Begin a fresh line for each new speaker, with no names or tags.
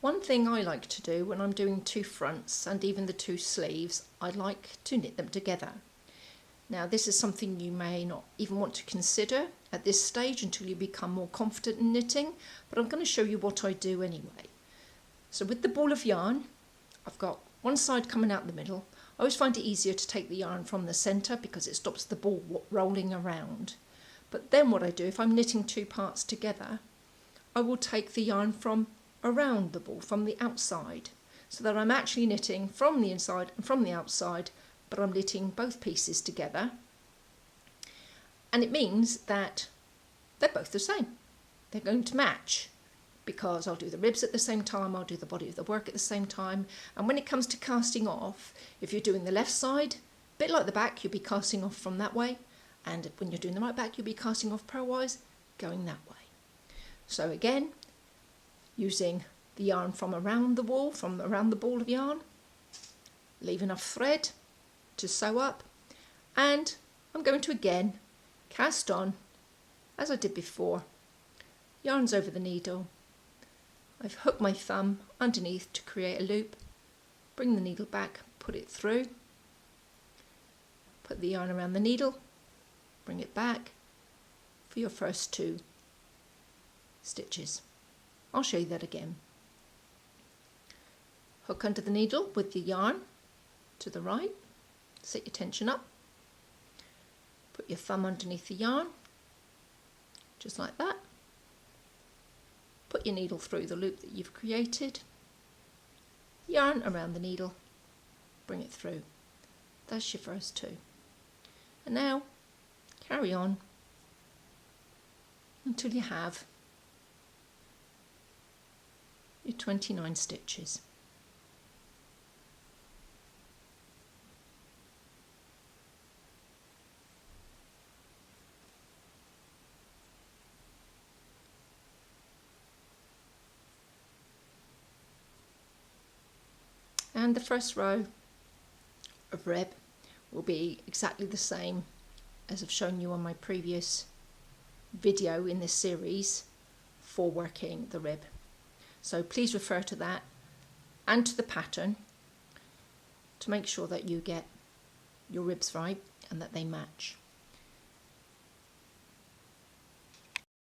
One thing I like to do when I'm doing two fronts and even the two sleeves, I like to knit them together. Now this is something you may not even want to consider at this stage until you become more confident in knitting, but I'm going to show you what I do anyway. So with the ball of yarn, I've got one side coming out the middle. I always find it easier to take the yarn from the centre because it stops the ball rolling around. But then what I do, if I'm knitting two parts together, I will take the yarn from around the ball, from the outside, so that I'm actually knitting from the inside and from the outside, but I'm knitting both pieces together. And it means that they're both the same. They're going to match because I'll do the ribs at the same time, I'll do the body of the work at the same time. And when it comes to casting off, if you're doing the left side, a bit like the back, you'll be casting off from that way. And when you're doing the right back, you'll be casting off purlwise, going that way. So again, using the yarn from around the wall, from around the ball of yarn, leave enough thread to sew up, and I'm going to again cast on as I did before. Yarn's over the needle. I've hooked my thumb underneath to create a loop, bring the needle back, put it through, put the yarn around the needle, bring it back for your first two stitches. I'll show you that again. Hook under the needle with the yarn to the right, set your tension up, put your thumb underneath the yarn, just like that. Put your needle through the loop that you've created, yarn around the needle, bring it through. That's your first two. And now carry on until you have your 29 stitches. And the first row of rib will be exactly the same as I've shown you on my previous video in this series for working the rib. So please refer to that and to the pattern to make sure that you get your ribs right and that they match.